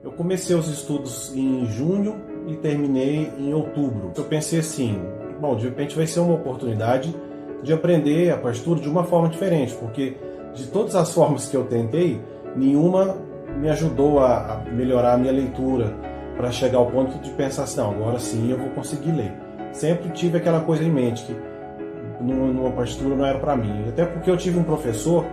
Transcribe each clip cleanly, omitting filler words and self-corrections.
Eu comecei os estudos em junho e terminei em outubro. Eu pensei assim, bom, de repente vai ser uma oportunidade de aprender a partitura de uma forma diferente, porque de todas as formas que eu tentei, nenhuma me ajudou a melhorar a minha leitura, para chegar ao ponto de pensar assim, não, agora sim eu vou conseguir ler. Sempre tive aquela coisa em mente, que numa partitura não era para mim. Até porque eu tive um professor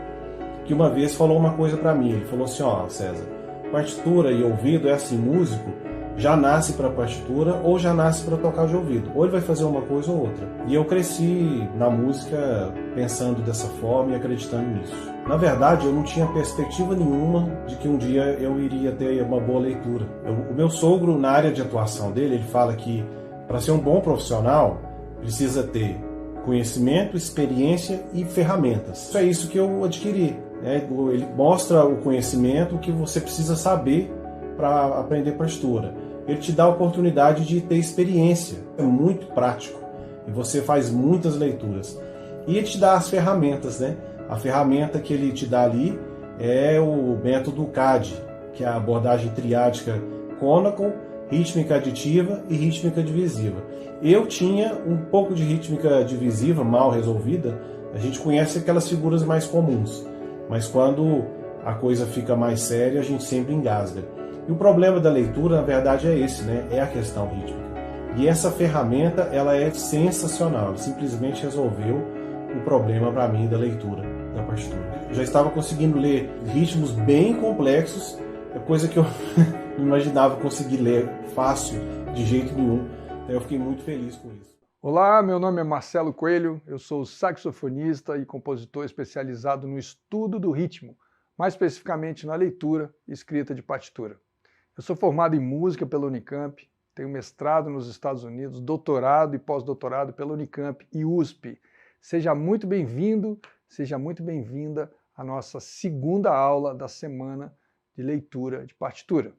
que uma vez falou uma coisa para mim. Ele falou assim, ó, César, partitura e ouvido é assim, músico já nasce para partitura ou já nasce para tocar de ouvido. Ou ele vai fazer uma coisa ou outra. E eu cresci na música pensando dessa forma e acreditando nisso. Na verdade, eu não tinha perspectiva nenhuma de que um dia eu iria ter uma boa leitura. O meu sogro, na área de atuação dele, ele fala que para ser um bom profissional, precisa ter conhecimento, experiência e ferramentas. Isso é isso que eu adquiri. Ele mostra o conhecimento que você precisa saber para aprender partitura. Ele te dá a oportunidade de ter experiência. É muito prático. E você faz muitas leituras. E ele te dá as ferramentas, né? A ferramenta que ele te dá ali é o método CAD, que é a abordagem triádica cônaco, rítmica aditiva e rítmica divisiva. Eu tinha um pouco de rítmica divisiva mal resolvida. A gente conhece aquelas figuras mais comuns, mas quando a coisa fica mais séria, a gente sempre engasga. E o problema da leitura, na verdade, é esse, né? É a questão rítmica. E essa ferramenta, ela é sensacional. Ela simplesmente resolveu o problema para mim da leitura da partitura. Eu já estava conseguindo ler ritmos bem complexos, coisa que eu não imaginava conseguir ler fácil, de jeito nenhum. Então eu fiquei muito feliz com isso. Olá, meu nome é Marcelo Coelho, eu sou saxofonista e compositor especializado no estudo do ritmo, mais especificamente na leitura e escrita de partitura. Eu sou formado em música pela Unicamp, tenho mestrado nos Estados Unidos, doutorado e pós-doutorado pela Unicamp e USP. Seja muito bem-vindo, seja muito bem-vinda à nossa segunda aula da semana de leitura de partitura.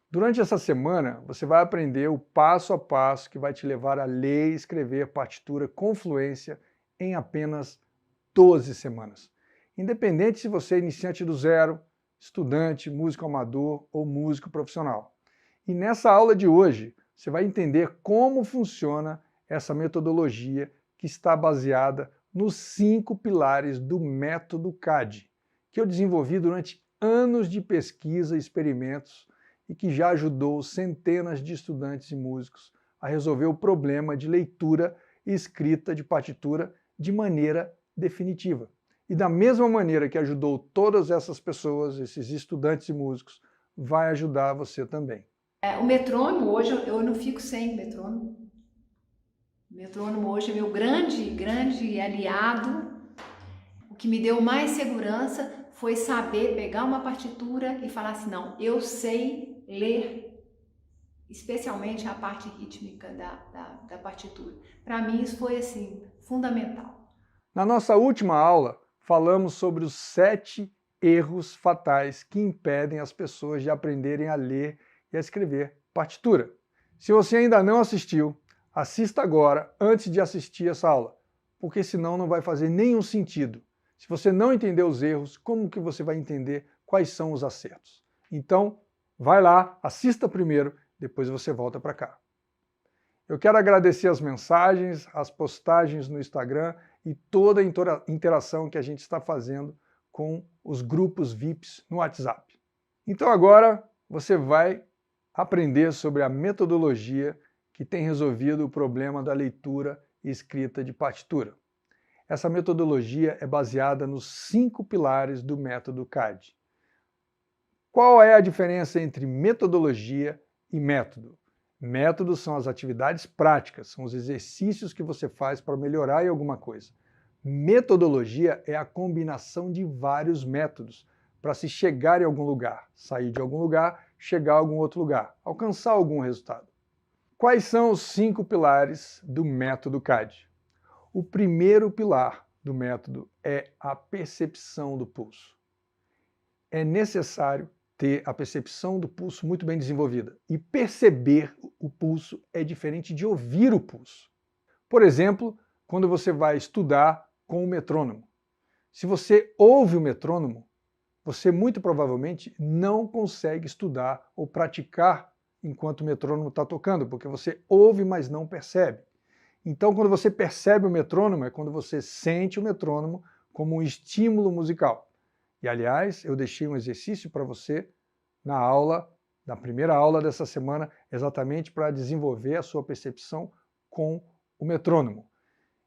Durante essa semana, você vai aprender o passo a passo que vai te levar a ler e escrever partitura com fluência em apenas 12 semanas. Independente se você é iniciante do zero, estudante, músico amador ou músico profissional. E nessa aula de hoje, você vai entender como funciona essa metodologia que está baseada nos 5 pilares do método CAD, que eu desenvolvi durante anos de pesquisa e experimentos e que já ajudou centenas de estudantes e músicos a resolver o problema de leitura e escrita de partitura de maneira definitiva. E da mesma maneira que ajudou todas essas pessoas, esses estudantes e músicos, vai ajudar você também. O metrônomo, hoje eu não fico sem metrônomo. O metrônomo hoje é meu grande aliado. O que me deu mais segurança foi saber pegar uma partitura e falar assim, não, eu sei ler, especialmente a parte rítmica da partitura. Para mim isso foi assim, fundamental. Na nossa última aula, falamos sobre os 7 erros fatais que impedem as pessoas de aprenderem a ler e a escrever partitura. Se você ainda não assistiu, assista agora, antes de assistir essa aula, porque senão não vai fazer nenhum sentido. Se você não entender os erros, como que você vai entender quais são os acertos? Então, vai lá, assista primeiro, depois você volta para cá. Eu quero agradecer as mensagens, as postagens no Instagram e toda a interação que a gente está fazendo com os grupos VIPs no WhatsApp. Então agora você vai aprender sobre a metodologia que tem resolvido o problema da leitura e escrita de partitura. Essa metodologia é baseada nos 5 pilares do método CAD. Qual é a diferença entre metodologia e método? Métodos são as atividades práticas, são os exercícios que você faz para melhorar em alguma coisa. Metodologia é a combinação de vários métodos para se chegar em algum lugar, sair de algum lugar, chegar a algum outro lugar, alcançar algum resultado. Quais são os 5 pilares do método CAD? O primeiro pilar do método é a percepção do pulso. É necessário ter a percepção do pulso muito bem desenvolvida. E perceber o pulso é diferente de ouvir o pulso. Por exemplo, quando você vai estudar com o metrônomo. Se você ouve o metrônomo, você muito provavelmente não consegue estudar ou praticar enquanto o metrônomo está tocando, porque você ouve, mas não percebe. Então, quando você percebe o metrônomo, é quando você sente o metrônomo como um estímulo musical. E, aliás, eu deixei um exercício para você na primeira aula dessa semana, exatamente para desenvolver a sua percepção com o metrônomo.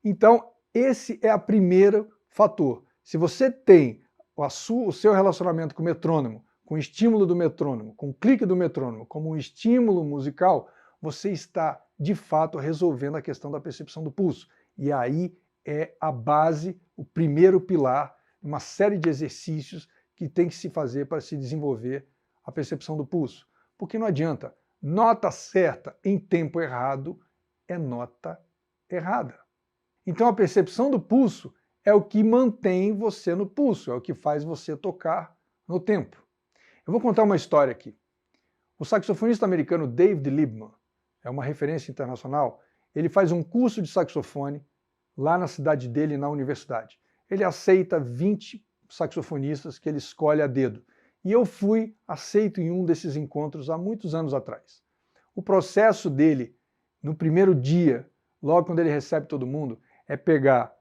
Então, esse é o primeiro fator. Se você tem o seu relacionamento com o metrônomo, com o estímulo do metrônomo, com o clique do metrônomo, como um estímulo musical, você está, de fato, resolvendo a questão da percepção do pulso. E aí é a base, o primeiro pilar, uma série de exercícios que tem que se fazer para se desenvolver a percepção do pulso. Porque não adianta, nota certa em tempo errado é nota errada. Então a percepção do pulso é o que mantém você no pulso, é o que faz você tocar no tempo. Eu vou contar uma história aqui. O saxofonista americano David Liebman, é uma referência internacional, ele faz um curso de saxofone lá na cidade dele, na universidade. Ele aceita 20 saxofonistas que ele escolhe a dedo. E eu fui aceito em um desses encontros há muitos anos atrás. O processo dele, no primeiro dia, logo quando ele recebe todo mundo, é pegar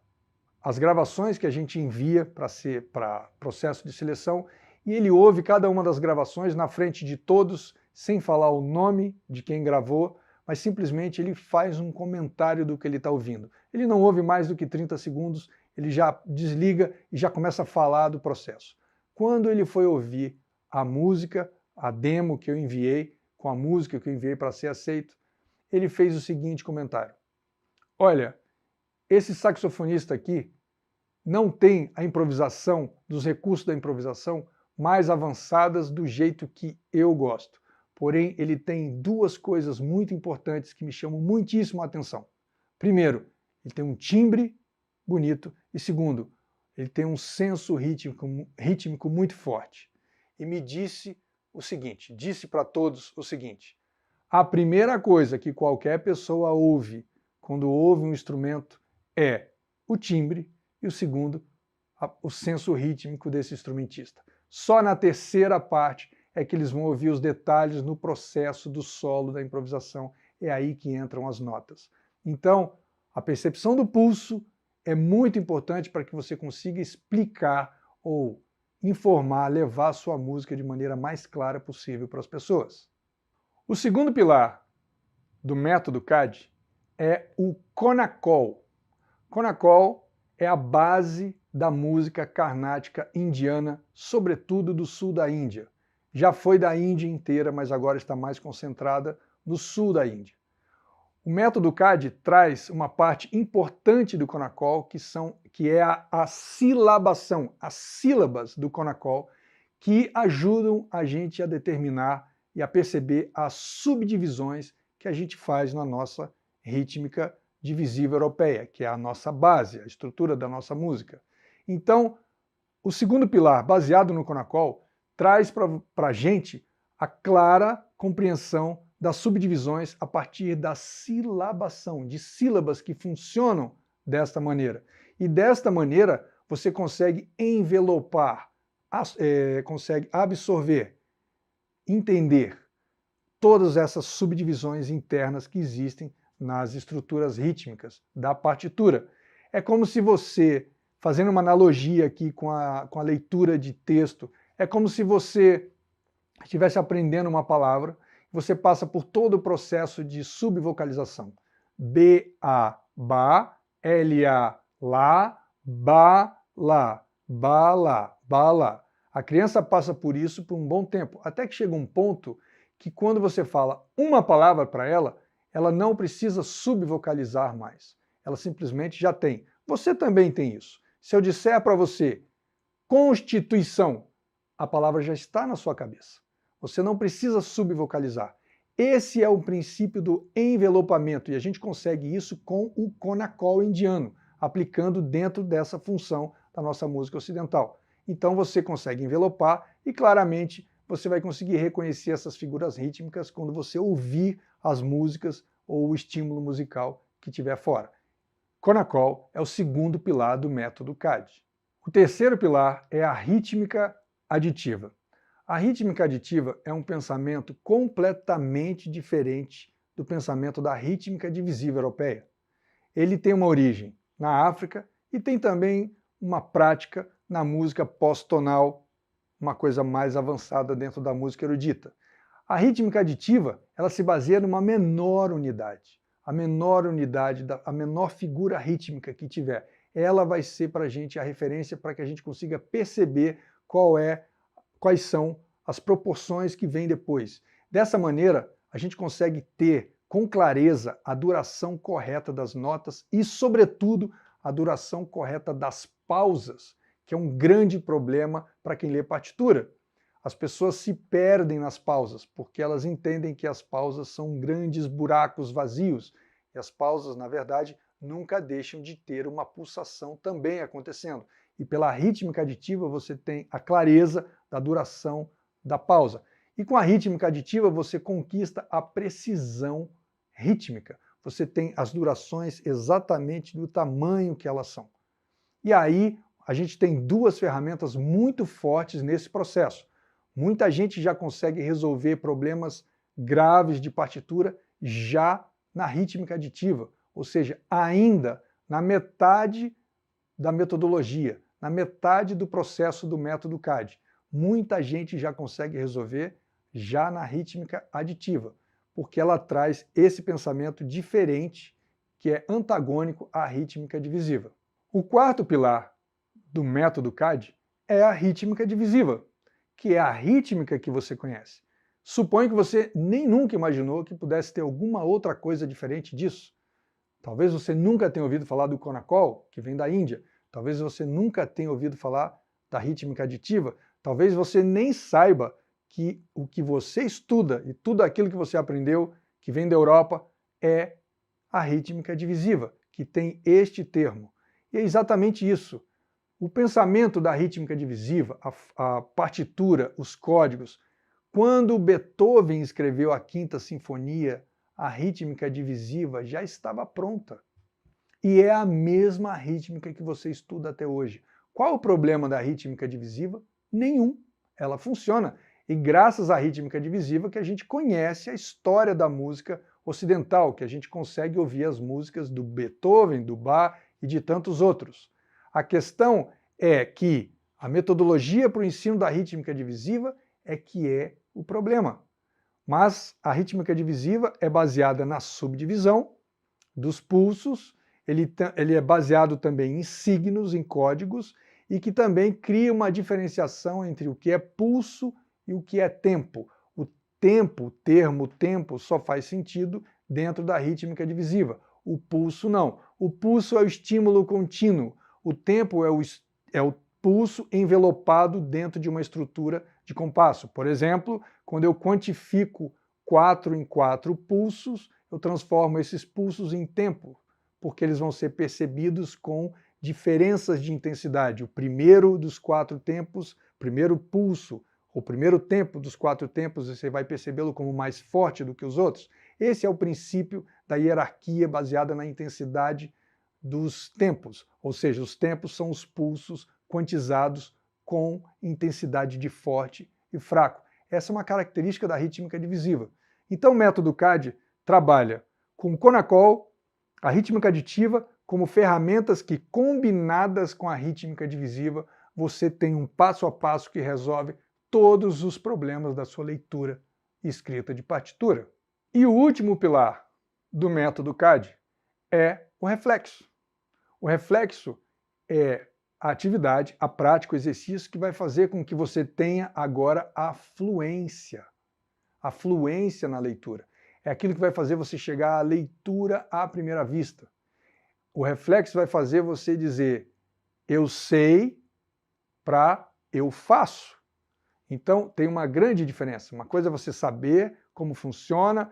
as gravações que a gente envia para processo de seleção e ele ouve cada uma das gravações na frente de todos, sem falar o nome de quem gravou, mas simplesmente ele faz um comentário do que ele está ouvindo. Ele não ouve mais do que 30 segundos, ele já desliga e já começa a falar do processo. Quando ele foi ouvir a música, a demo que eu enviei, com a música que eu enviei para ser aceito, ele fez o seguinte comentário: olha, esse saxofonista aqui não tem a improvisação, dos recursos da improvisação mais avançadas do jeito que eu gosto. Porém, ele tem duas coisas muito importantes que me chamam muitíssimo a atenção. Primeiro, ele tem um timbre bonito e segundo, ele tem um senso rítmico muito forte. E me disse o seguinte, disse para todos o seguinte: a primeira coisa que qualquer pessoa ouve quando ouve um instrumento é o timbre e o segundo, o senso rítmico desse instrumentista. Só na terceira parte é que eles vão ouvir os detalhes no processo do solo da improvisação. É aí que entram as notas. Então, a percepção do pulso é muito importante para que você consiga explicar ou informar, levar a sua música de maneira mais clara possível para as pessoas. O segundo pilar do método CAD é o Konakol. Konakol é a base da música carnática indiana, sobretudo do sul da Índia. Já foi da Índia inteira, mas agora está mais concentrada no sul da Índia. O método CAD traz uma parte importante do Konakol, que é a silabação, as sílabas do Konakol, que ajudam a gente a determinar e a perceber as subdivisões que a gente faz na nossa rítmica divisiva europeia, que é a nossa base, a estrutura da nossa música. Então, o segundo pilar, baseado no Konakol, traz para a gente a clara compreensão das subdivisões a partir da silabação, de sílabas que funcionam desta maneira. E desta maneira você consegue envelopar, consegue absorver, entender todas essas subdivisões internas que existem nas estruturas rítmicas da partitura. É como se você, fazendo uma analogia aqui com a leitura de texto, é como se você estivesse aprendendo uma palavra, você passa por todo o processo de subvocalização. B-A, ba, L-A, lá, ba, lá, ba, lá, ba, lá. A criança passa por isso por um bom tempo, até que chega um ponto que quando você fala uma palavra para ela, ela não precisa subvocalizar mais. Ela simplesmente já tem. Você também tem isso. Se eu disser para você Constituição, a palavra já está na sua cabeça. Você não precisa subvocalizar. Esse é o princípio do envelopamento e a gente consegue isso com o Konakol indiano, aplicando dentro dessa função da nossa música ocidental. Então você consegue envelopar e claramente você vai conseguir reconhecer essas figuras rítmicas quando você ouvir as músicas ou o estímulo musical que tiver fora. Konakol é o segundo pilar do método CAD. O terceiro pilar é a rítmica aditiva. A rítmica aditiva é um pensamento completamente diferente do pensamento da rítmica divisiva europeia. Ele tem uma origem na África e tem também uma prática na música pós-tonal, uma coisa mais avançada dentro da música erudita. A rítmica aditiva, ela se baseia numa menor unidade. A menor figura rítmica que tiver. Ela vai ser para a gente a referência para que a gente consiga perceber quais são as proporções que vêm depois. Dessa maneira, a gente consegue ter com clareza a duração correta das notas e, sobretudo, a duração correta das pausas, que é um grande problema para quem lê partitura. As pessoas se perdem nas pausas, porque elas entendem que as pausas são grandes buracos vazios, e as pausas, na verdade, nunca deixam de ter uma pulsação também acontecendo. E pela rítmica aditiva você tem a clareza da duração da pausa. E com a rítmica aditiva você conquista a precisão rítmica. Você tem as durações exatamente do tamanho que elas são. E aí a gente tem duas ferramentas muito fortes nesse processo. Muita gente já consegue resolver problemas graves de partitura já na rítmica aditiva, ou seja, ainda na metade da metodologia, na metade do processo do método CAD. Muita gente já consegue resolver já na rítmica aditiva, porque ela traz esse pensamento diferente que é antagônico à rítmica divisiva. O quarto pilar do método CAD é a rítmica divisiva, que é a rítmica que você conhece. Suponho que você nem nunca imaginou que pudesse ter alguma outra coisa diferente disso. Talvez você nunca tenha ouvido falar do Konakol, que vem da Índia. Talvez você nunca tenha ouvido falar da rítmica aditiva. Talvez você nem saiba que o que você estuda e tudo aquilo que você aprendeu, que vem da Europa, é a rítmica divisiva, que tem este termo. E é exatamente isso. O pensamento da rítmica divisiva, a partitura, os códigos. Quando Beethoven escreveu a Quinta Sinfonia, a rítmica divisiva já estava pronta. E é a mesma rítmica que você estuda até hoje. Qual o problema da rítmica divisiva? Nenhum. Ela funciona. E graças à rítmica divisiva que a gente conhece a história da música ocidental, que a gente consegue ouvir as músicas do Beethoven, do Bach e de tantos outros. A questão é que a metodologia para o ensino da rítmica divisiva é que é o problema. Mas a rítmica divisiva é baseada na subdivisão dos pulsos, ele é baseado também em signos, em códigos, e que também cria uma diferenciação entre o que é pulso e o que é tempo. O tempo, o termo tempo, só faz sentido dentro da rítmica divisiva. O pulso não. O pulso é o estímulo contínuo. O tempo é o pulso envelopado dentro de uma estrutura de compasso. Por exemplo, quando eu quantifico 4 em 4 pulsos, eu transformo esses pulsos em tempo, porque eles vão ser percebidos com diferenças de intensidade. O primeiro dos 4 tempos, primeiro pulso, o primeiro tempo dos 4 tempos, você vai percebê-lo como mais forte do que os outros. Esse é o princípio da hierarquia baseada na intensidade dos tempos, ou seja, os tempos são os pulsos quantizados com intensidade de forte e fraco. Essa é uma característica da rítmica divisiva. Então o método CAD trabalha com o Konakol, a rítmica aditiva, como ferramentas que, combinadas com a rítmica divisiva, você tem um passo a passo que resolve todos os problemas da sua leitura e escrita de partitura. E o último pilar do método CAD é o reflexo. O reflexo é a atividade, a prática, o exercício que vai fazer com que você tenha agora a fluência. A fluência na leitura. É aquilo que vai fazer você chegar à leitura à primeira vista. O reflexo vai fazer você dizer eu sei para eu faço. Então tem uma grande diferença. Uma coisa é você saber como funcionam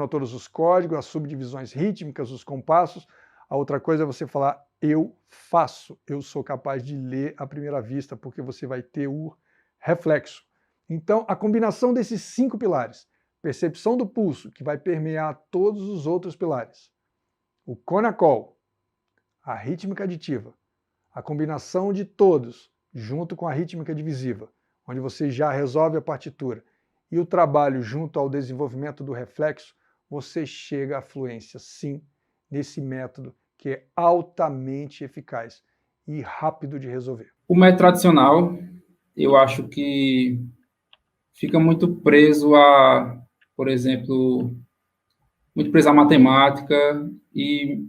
todos os códigos, as subdivisões rítmicas, os compassos. A outra coisa é você falar eu faço, eu sou capaz de ler à primeira vista, porque você vai ter o reflexo. Então, a combinação desses 5 pilares, percepção do pulso, que vai permear todos os outros pilares, o Konakol, a rítmica aditiva, A combinação de todos, junto com a rítmica divisiva, onde você já resolve a partitura, e o trabalho junto ao desenvolvimento do reflexo, você chega à fluência, sim, nesse método que é altamente eficaz e rápido de resolver. O método tradicional, eu acho que fica muito preso a, por exemplo, muito preso à matemática, e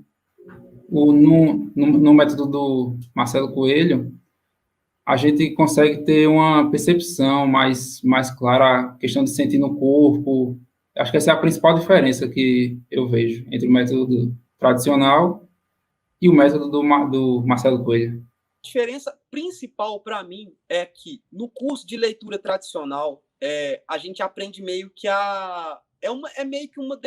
no método do Marcelo Coelho, a gente consegue ter uma percepção mais clara, a questão de sentir no corpo. Acho que essa é a principal diferença que eu vejo entre o método tradicional e o método do Marcelo Coelho. A diferença principal para mim é que no curso de leitura tradicional a gente aprende meio que é meio que uma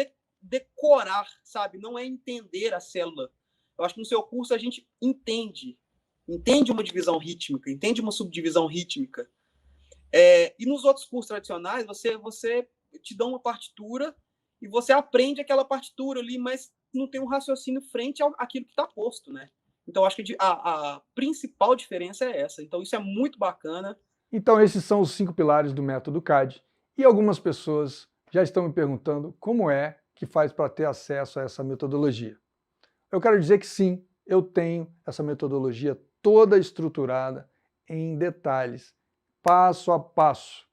decorar, sabe? Não é entender a célula. Eu acho que no seu curso a gente entende uma divisão rítmica, entende uma subdivisão rítmica. E nos outros cursos tradicionais você te dá uma partitura e você aprende aquela partitura ali, mas não tem um raciocínio frente àquilo que está posto, né? Então, acho que a principal diferença é essa. Então, isso é muito bacana. Então, esses são os 5 pilares do método CAD. E algumas pessoas já estão me perguntando como é que faz para ter acesso a essa metodologia. Eu quero dizer que sim, eu tenho essa metodologia toda estruturada em detalhes, passo a passo.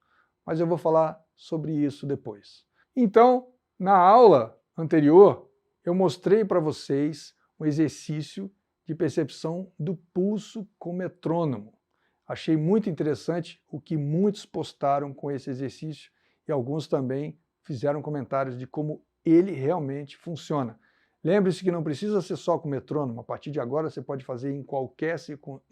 Mas eu vou falar sobre isso depois. Então, na aula anterior, eu mostrei para vocês um exercício de percepção do pulso com metrônomo. Achei muito interessante o que muitos postaram com esse exercício e alguns também fizeram comentários de como ele realmente funciona. Lembre-se que não precisa ser só com metrônomo, a partir de agora você pode fazer em qualquer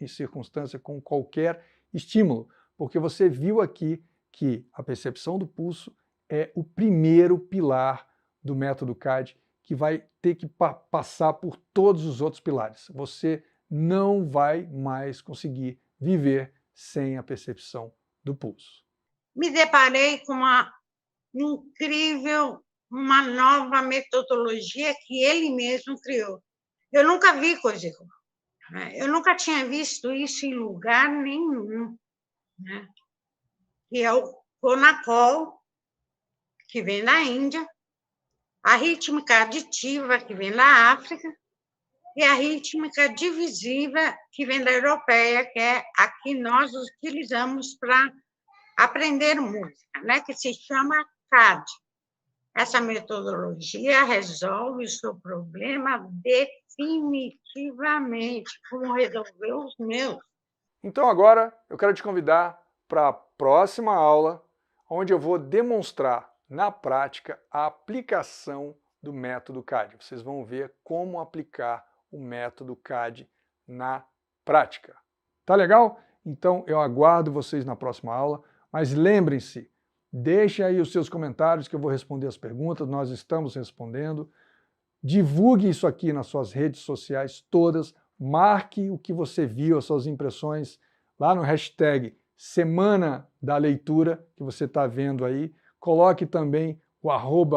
circunstância, com qualquer estímulo, porque você viu aqui que a percepção do pulso é o primeiro pilar do método CAD, que vai ter que passar por todos os outros pilares. Você não vai mais conseguir viver sem a percepção do pulso. Me deparei com uma nova metodologia que ele mesmo criou. Eu nunca vi coisa igual. Eu nunca tinha visto isso em lugar nenhum. Que é o Conacol, que vem da Índia, a rítmica aditiva, que vem da África, e a rítmica divisiva, que vem da europeia, que é a que nós utilizamos para aprender música, né? Que se chama CAD. Essa metodologia resolve o seu problema definitivamente, como resolveu os meus. Então agora eu quero te convidar para a próxima aula, onde eu vou demonstrar na prática a aplicação do método CAD. Vocês vão ver como aplicar o método CAD na prática. Tá legal? Então eu aguardo vocês na próxima aula, mas lembrem-se, deixem aí os seus comentários que eu vou responder as perguntas, nós estamos respondendo. Divulgue isso aqui nas suas redes sociais todas, marque o que você viu, as suas impressões lá no hashtag Semana da Leitura, que você está vendo aí. Coloque também o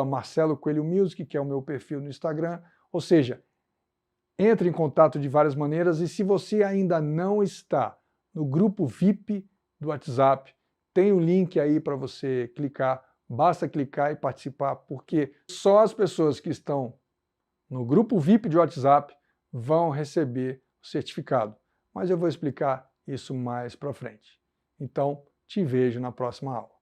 @Marcelo Coelho Music, que é o meu perfil no Instagram. Ou seja, entre em contato de várias maneiras, e se você ainda não está no grupo VIP do WhatsApp, tem um link aí para você clicar, basta clicar e participar, porque só as pessoas que estão no grupo VIP de WhatsApp vão receber o certificado. Mas eu vou explicar isso mais para frente. Então, te vejo na próxima aula.